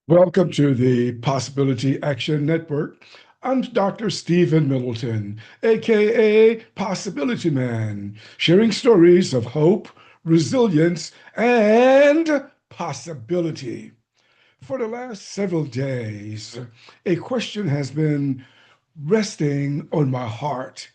Welcome to the Possibility Action Network. I'm Dr. Stephen Middleton, aka Possibility Man, sharing stories of hope, resilience, and possibility. For the last several days, a question has been resting on my heart.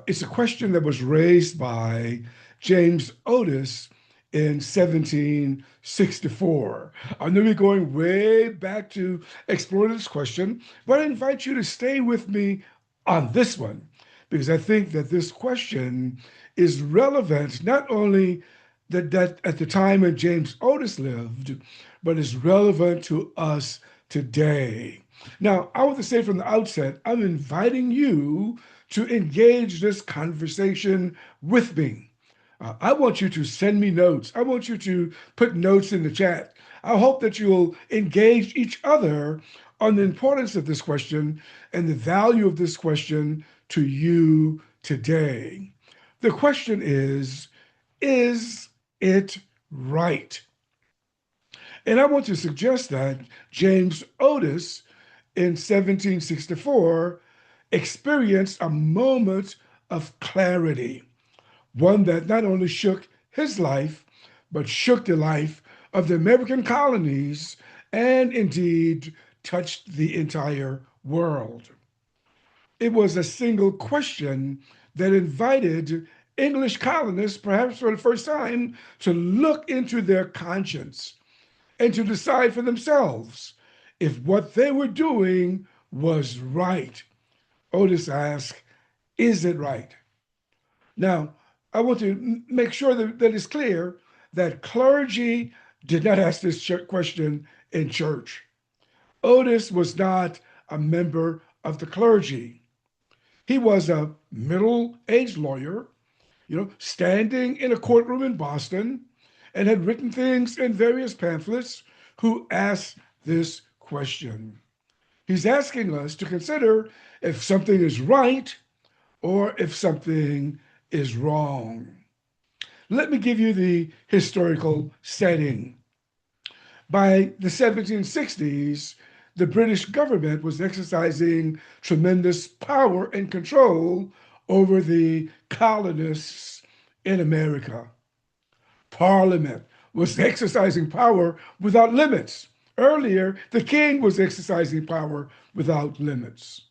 It's a question that was raised by James Otis in 1764. I know we're going way back to explore this question, but I invite you to stay with me on this one because I think that this question is relevant not only that at the time when James Otis lived, but is relevant to us today. Now, I want to say from the outset, I'm inviting you to engage this conversation with me. I want you to send me notes. I want you to put notes in the chat. I hope that you'll engage each other on the importance of this question and the value of this question to you today. The question is it right? And I want to suggest that James Otis in 1764 experienced a moment of clarity, one that not only shook his life, but shook the life of the American colonies and indeed touched the entire world. It was a single question that invited English colonists, perhaps for the first time, to look into their conscience and to decide for themselves if what they were doing was right. Otis asked, is it right? Now, I want to make sure that it's clear that clergy did not ask this question in church. Otis was not a member of the clergy. He was a middle-aged lawyer, standing in a courtroom in Boston and had written things in various pamphlets who asked this question. He's asking us to consider if something is right or if something is wrong. Let me give you the historical setting. By the 1760s, the British government was exercising tremendous power and control over the colonists in America. Parliament was exercising power without limits. Earlier, the king was exercising power without limits.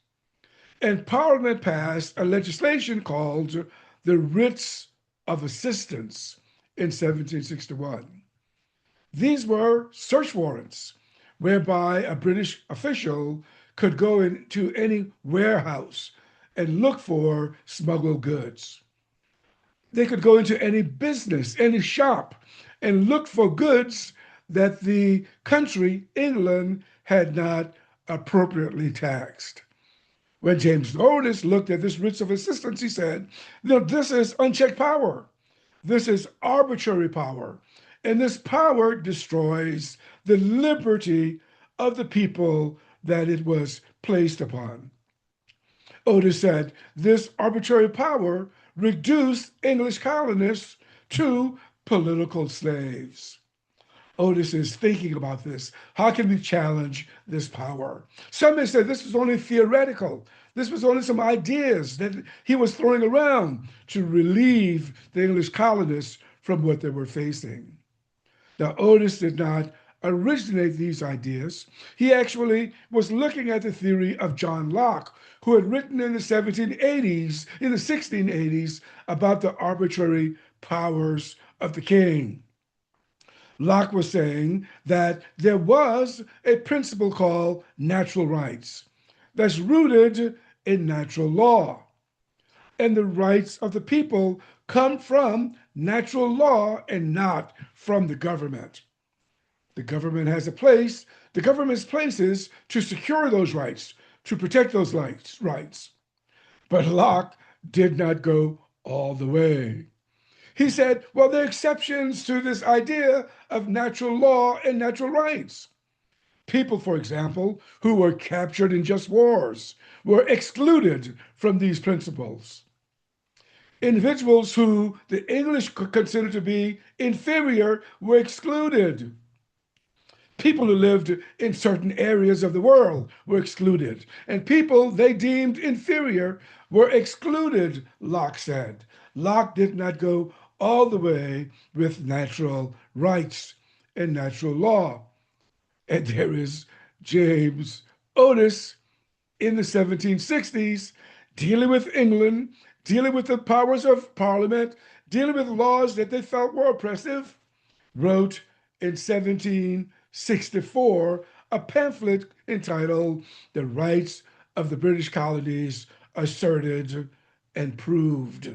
And Parliament passed a legislation called the Writs of Assistance in 1761. These were search warrants whereby a British official could go into any warehouse and look for smuggled goods. They could go into any business, any shop, and look for goods that the country, England, had not appropriately taxed. When James Otis looked at this writs of assistance, he said, this is unchecked power. This is arbitrary power. And this power destroys the liberty of the people that it was placed upon. Otis said this arbitrary power reduced English colonists to political slaves. Otis is thinking about this. How can we challenge this power? Some may say this was only theoretical. This was only some ideas that he was throwing around to relieve the English colonists from what they were facing. Now, Otis did not originate these ideas. He actually was looking at the theory of John Locke, who had written in the 1780s, in the 1680s, about the arbitrary powers of the king. Locke was saying that there was a principle called natural rights that's rooted in natural law. And the rights of the people come from natural law and not from the government. The government has a place, the government's place is to secure those rights, to protect those rights. But Locke did not go all the way. He said, well, there are exceptions to this idea of natural law and natural rights. People, for example, who were captured in just wars were excluded from these principles. Individuals who the English considered to be inferior were excluded. People who lived in certain areas of the world were excluded, and people they deemed inferior were excluded, Locke said. Locke did not go all the way with natural rights and natural law. And there is James Otis in the 1760s dealing with England, dealing with the powers of Parliament, dealing with laws that they felt were oppressive, wrote in 1764 a pamphlet entitled The Rights of the British Colonies Asserted and Proved.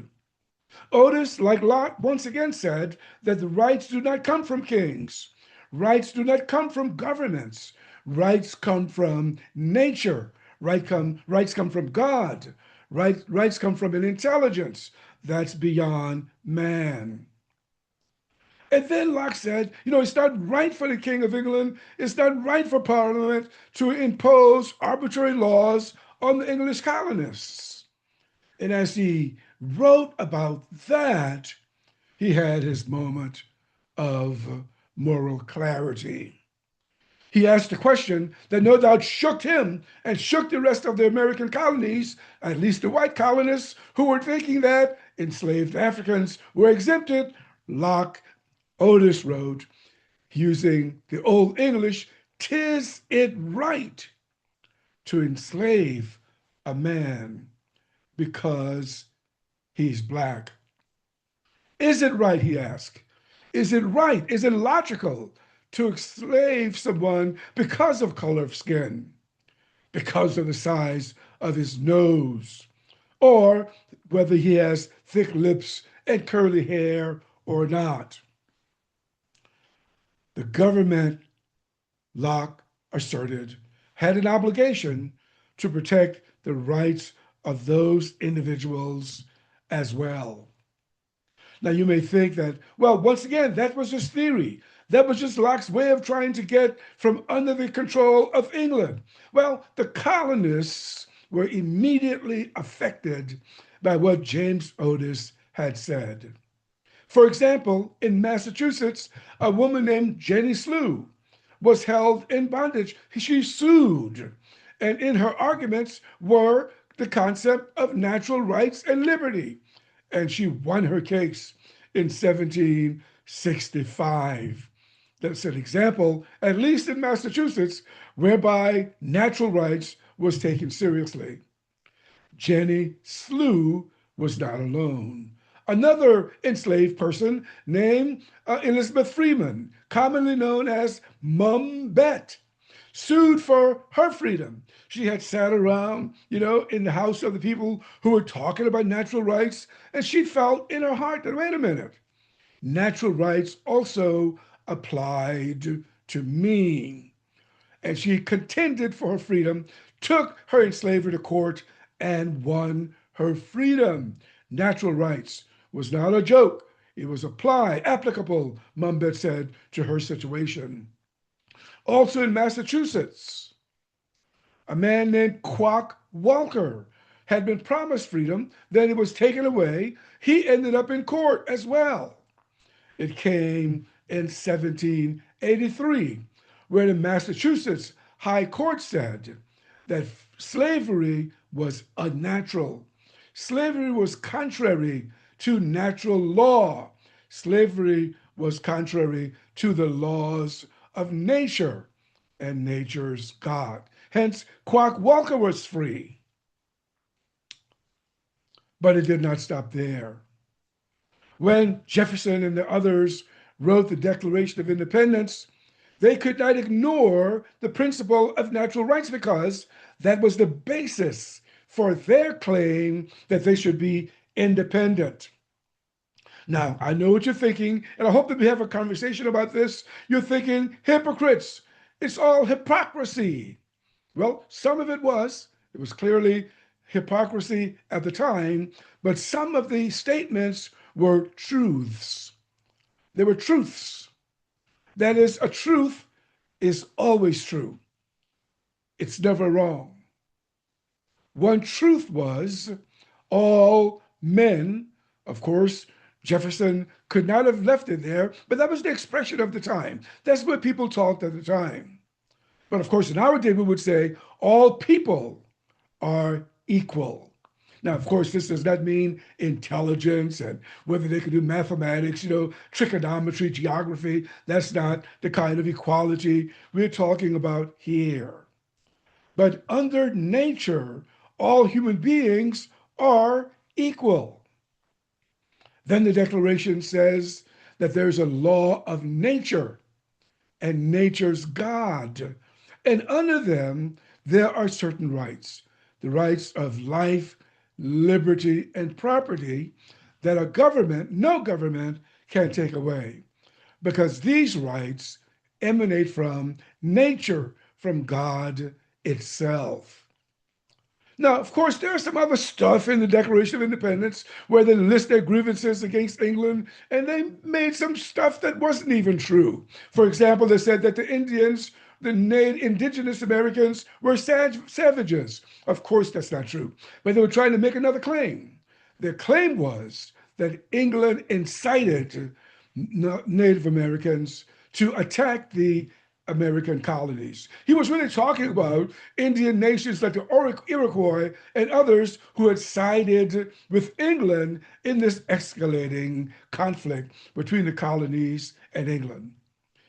Otis, like Locke, once again said that the rights do not come from kings. Rights do not come from governments. Rights come from nature. Rights come from God. Rights come from an intelligence that's beyond man. And then Locke said, it's not right for the King of England, it's not right for Parliament to impose arbitrary laws on the English colonists. And as he wrote about that, he had his moment of moral clarity. He asked a question that no doubt shook him and shook the rest of the American colonies, at least the white colonists who were thinking that enslaved Africans were exempted. Locke Otis wrote, using the Old English, "'Tis it right to enslave a man because he's black." Is it right, he asked? Is it right? Is it logical to enslave someone because of color of skin, because of the size of his nose, or whether he has thick lips and curly hair or not? The government, Locke asserted, had an obligation to protect the rights of those individuals as well. Now, you may think that, well, once again, that was just theory. That was just Locke's way of trying to get from under the control of England. Well, the colonists were immediately affected by what James Otis had said. For example, in Massachusetts, a woman named Jenny Slew was held in bondage. She sued, and in her arguments were the concept of natural rights and liberty. And she won her case in 1765. That's an example, at least in Massachusetts, whereby natural rights was taken seriously. Jenny Slew was not alone. Another enslaved person named Elizabeth Freeman, commonly known as Mum Bet, sued for her freedom. She had sat around, in the house of the people who were talking about natural rights, and she felt in her heart that, wait a minute, natural rights also applied to me. And she contended for her freedom, took her enslaver to court, and won her freedom. Natural rights was not a joke. It was applicable, Mumbet said, to her situation. Also in Massachusetts, a man named Quock Walker had been promised freedom, then it was taken away. He ended up in court as well. It came in 1783, where the Massachusetts High Court said that slavery was unnatural. Slavery was contrary to natural law. Slavery was contrary to the laws of nature and nature's God. Hence, Quock Walker was free. But it did not stop there. When Jefferson and the others wrote the Declaration of Independence, they could not ignore the principle of natural rights because that was the basis for their claim that they should be independent. Now, I know what you're thinking, and I hope that we have a conversation about this. You're thinking, hypocrites, it's all hypocrisy. Well, some of it was. It was clearly hypocrisy at the time, but some of the statements were truths. They were truths. That is, a truth is always true. It's never wrong. One truth was all men, of course, Jefferson could not have left it there, but that was the expression of the time. That's what people talked at the time. But of course, in our day, we would say all people are equal. Now, of course, this does not mean intelligence and whether they can do mathematics, trigonometry, geography. That's not the kind of equality we're talking about here. But under nature, all human beings are equal. Then the Declaration says that there's a law of nature and nature's God. And under them, there are certain rights, the rights of life, liberty, and property that no government can take away, because these rights emanate from nature, from God itself. Now, of course, there's some other stuff in the Declaration of Independence where they list their grievances against England, and they made some stuff that wasn't even true. For example, they said that the Indians, the indigenous Americans, were savages. Of course, that's not true. But they were trying to make another claim. Their claim was that England incited Native Americans to attack the American colonies. He was really talking about Indian nations like the Iroquois and others who had sided with England in this escalating conflict between the colonies and England.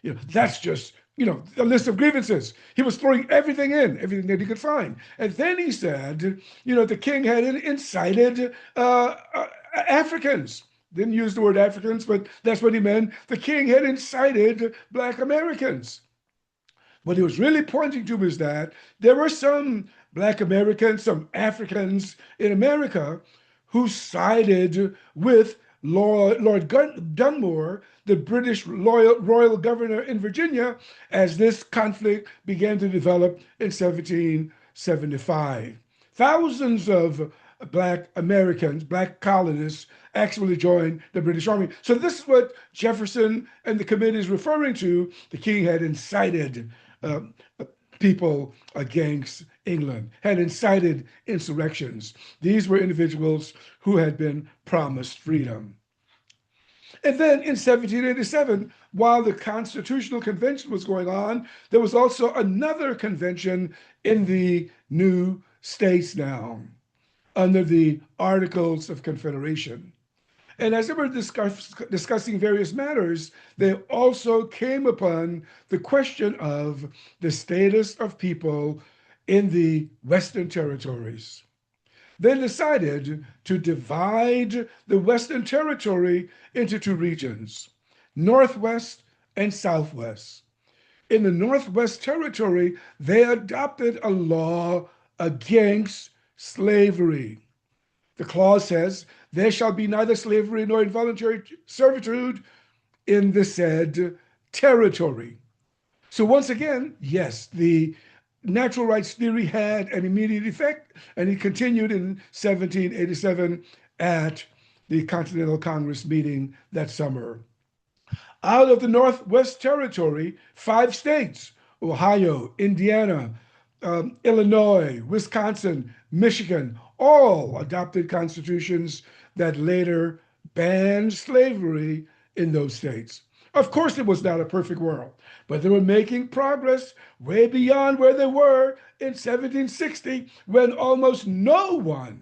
That's just, a list of grievances. He was throwing everything that he could find. And then he said, the king had incited Africans. Didn't use the word Africans, but that's what he meant. The king had incited Black Americans. What he was really pointing to was that there were some Black Americans, some Africans in America who sided with Lord Dunmore, the British royal governor in Virginia, as this conflict began to develop in 1775. Thousands of Black Americans, Black colonists, actually joined the British Army. So this is what Jefferson and the committee is referring to. The king had incited uh, people against England, had incited insurrections. These were individuals who had been promised freedom. And then in 1787, while the Constitutional Convention was going on, there was also another convention in the new states now, under the Articles of Confederation. And as they were discussing various matters, they also came upon the question of the status of people in the Western territories. They decided to divide the Western Territory into two regions, Northwest and Southwest. In the Northwest Territory, they adopted a law against slavery. The clause says, there shall be neither slavery nor involuntary servitude in the said territory. So once again, yes, the natural rights theory had an immediate effect, and it continued in 1787 at the Continental Congress meeting that summer. Out of the Northwest Territory, 5 states, Ohio, Indiana, Illinois, Wisconsin, Michigan, all adopted constitutions that later banned slavery in those states. Of course, it was not a perfect world, but they were making progress way beyond where they were in 1760, when almost no one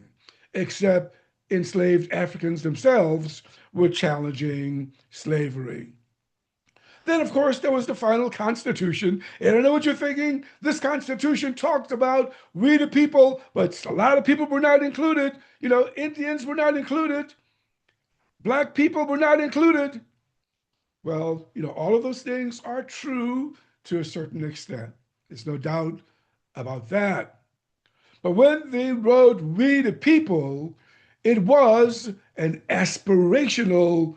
except enslaved Africans themselves were challenging slavery. Then, of course, there was the final Constitution. And I know what you're thinking. This Constitution talked about we the people, but a lot of people were not included. Indians were not included. Black people were not included. Well, all of those things are true to a certain extent. There's no doubt about that. But when they wrote we the people, it was an aspirational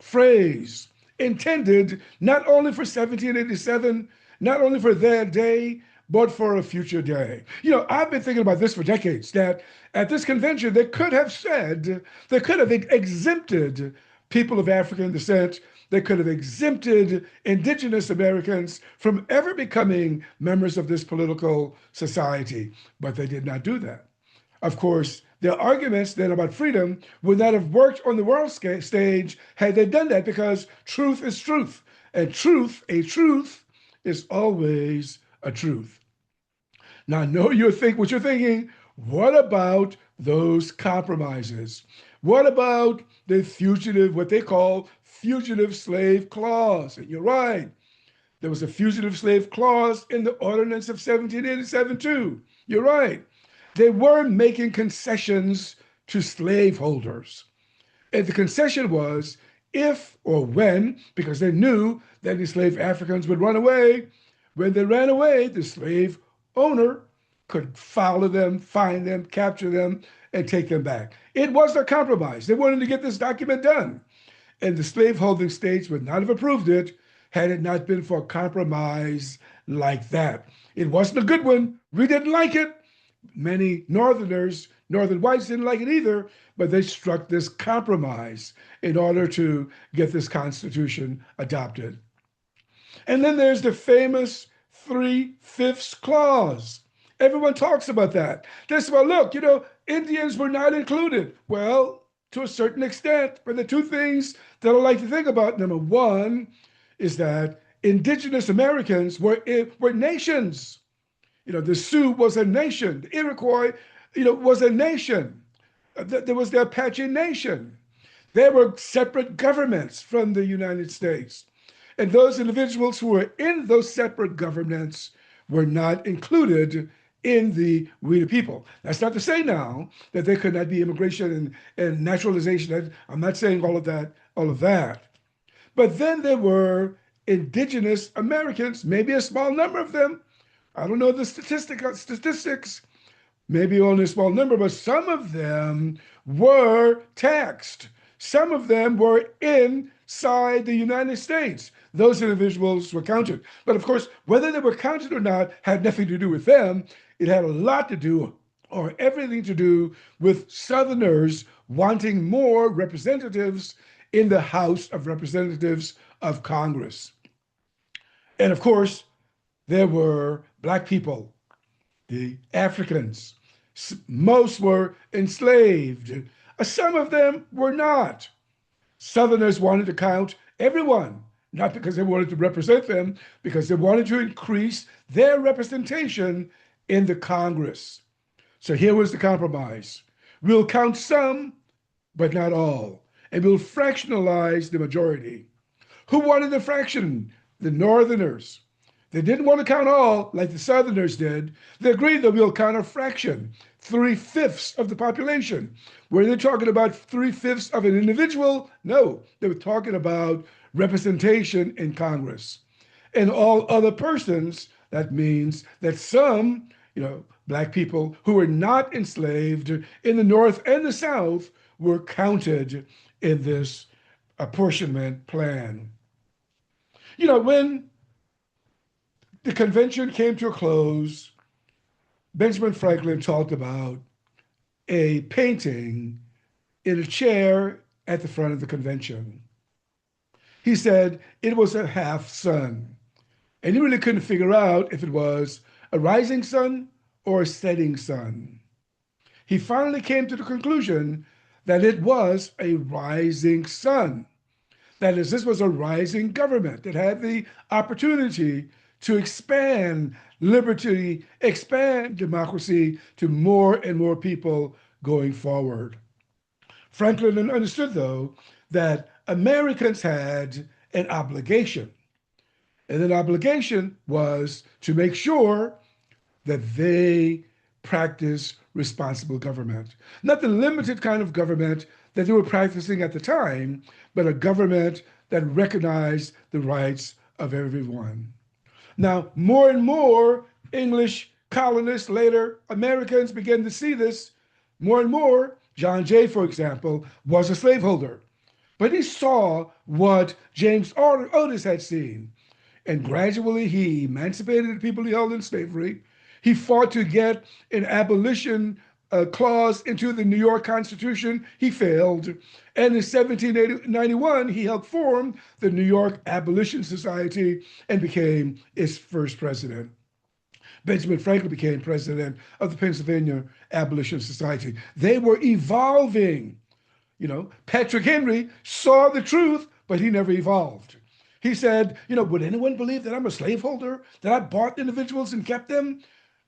phrase intended not only for 1787, not only for their day, but for a future day. I've been thinking about this for decades, that at this convention, they could have exempted people of African descent. They could have exempted indigenous Americans from ever becoming members of this political society, but they did not do that. Of course, Their arguments then about freedom would not have worked on the world stage had they done that, because truth is truth. And truth, a truth, is always a truth. Now, I know what you're thinking. What about those compromises? What about the fugitive, what they call fugitive slave clause? And you're right. There was a fugitive slave clause in the Ordinance of 1787 too. You're right. They were making concessions to slaveholders. And the concession was if or when, because they knew that enslaved Africans would run away, when they ran away, the slave owner could follow them, find them, capture them, and take them back. It was a compromise. They wanted to get this document done. And the slaveholding states would not have approved it had it not been for a compromise like that. It wasn't a good one. We didn't like it. Many Northerners, Northern whites didn't like it either, but they struck this compromise in order to get this Constitution adopted. And then there's the famous 3/5 clause. Everyone talks about that. They say, well, look, Indians were not included. Well, to a certain extent, but the two things that I like to think about, number one, is that indigenous Americans were nations. The Sioux was a nation. The Iroquois, was a nation. There was the Apache Nation. They were separate governments from the United States. And those individuals who were in those separate governments were not included in the We the People. That's not to say now that there could not be immigration and naturalization. I'm not saying all of that. But then there were indigenous Americans, maybe a small number of them. I don't know the statistics, maybe only a small number, but some of them were taxed. Some of them were inside the United States. Those individuals were counted. But of course, whether they were counted or not had nothing to do with them. It had a lot to do, or everything to do, with Southerners wanting more representatives in the House of Representatives of Congress. And of course, there were Black people, the Africans. Most were enslaved. Some of them were not. Southerners wanted to count everyone, not because they wanted to represent them, because they wanted to increase their representation in the Congress. So here was the compromise. We'll count some, but not all. And we'll fractionalize the majority. Who wanted the fraction? The Northerners. They didn't want to count all like the Southerners did. They agreed that we'll count a fraction, 3/5 of the population. Were they talking about 3/5 of an individual? No, they were talking about representation in Congress. And all other persons, that means that some, Black people who were not enslaved in the North and the South were counted in this apportionment plan. When the convention came to a close, Benjamin Franklin talked about a painting in a chair at the front of the convention. He said it was a half sun, and he really couldn't figure out if it was a rising sun or a setting sun. He finally came to the conclusion that it was a rising sun. That is, this was a rising government that had the opportunity to expand liberty, expand democracy to more and more people going forward. Franklin understood, though, that Americans had an obligation. And that obligation was to make sure that they practice responsible government. Not the limited kind of government that they were practicing at the time, but a government that recognized the rights of everyone. Now, more and more English colonists, later Americans, began to see this more and more. John Jay, for example, was a slaveholder, but he saw what James Otis had seen. And gradually he emancipated the people he held in slavery. He fought to get an abolition clause into the New York Constitution. He failed. And in 1791, he helped form the New York Abolition Society and became its first president. Benjamin Franklin became president of the Pennsylvania Abolition Society. They were evolving. Patrick Henry saw the truth, but he never evolved. He said, would anyone believe that I'm a slaveholder, that I bought individuals and kept them?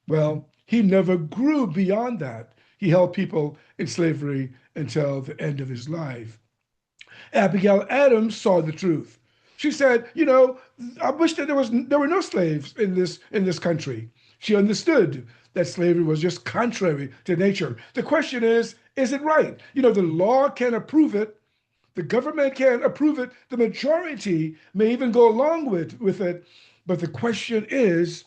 Well, he never grew beyond that. He held people in slavery until the end of his life. Abigail Adams saw the truth. She said, I wish that there were no slaves in this country. She understood that slavery was just contrary to nature. The question is it right? The law can approve it, the government can approve it, the majority may even go along with it, but the question is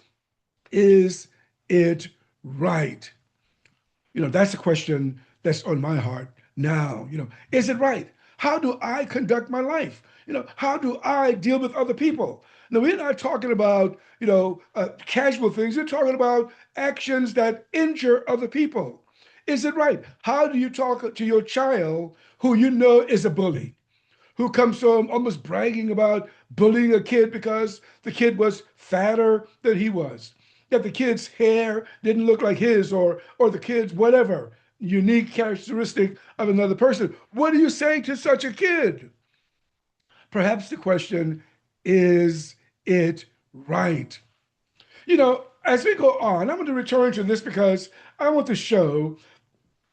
it right? That's a question that's on my heart now. Is it right? How do I conduct my life? How do I deal with other people? Now, we're not talking about, casual things. We're talking about actions that injure other people. Is it right? How do you talk to your child who you know is a bully, who comes home almost bragging about bullying a kid because the kid was fatter than he was, that the kid's hair didn't look like his, or the kid's whatever unique characteristic of another person? What are you saying to such a kid? Perhaps the question is it right? As we go on, I'm going to return to this because I want to show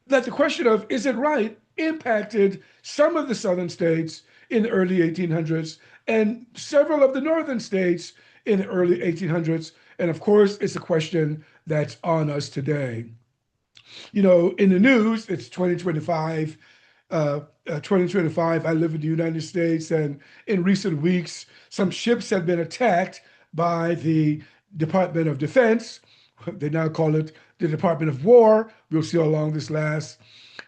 that the question of is it right impacted some of the southern states in the early 1800s and several of the northern states in the early 1800s. And of course, it's a question that's on us today. In the news, it's 2025. 2025, I live in the United States, and in recent weeks, some ships have been attacked by the Department of Defense. They now call it the Department of War. We'll see how long this lasts.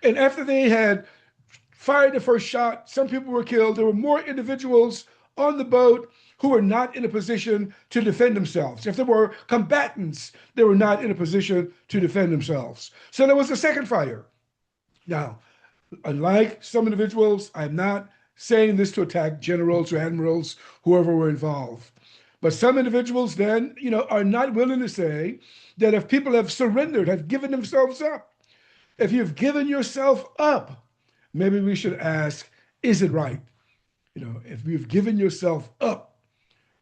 And after they had fired the first shot, some people were killed. There were more individuals on the boat who were not in a position to defend themselves. If there were combatants, they were not in a position to defend themselves. So there was a second fire. Now, unlike some individuals, I'm not saying this to attack generals or admirals, whoever were involved. But some individuals then, are not willing to say that if people have surrendered, have given themselves up, if you've given yourself up, maybe we should ask, is it right? If you've given yourself up,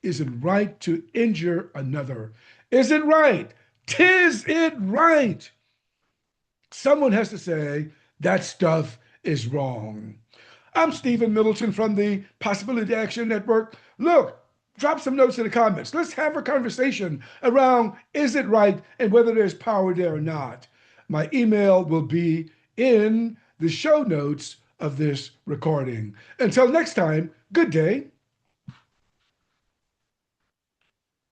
is it right to injure another? Is it right? Tis it right? Someone has to say that stuff is wrong. I'm Stephen Middleton from the Possibility Action Network. Look, drop some notes in the comments. Let's have a conversation around is it right and whether there's power there or not. My email will be in the show notes of this recording. Until next time, good day.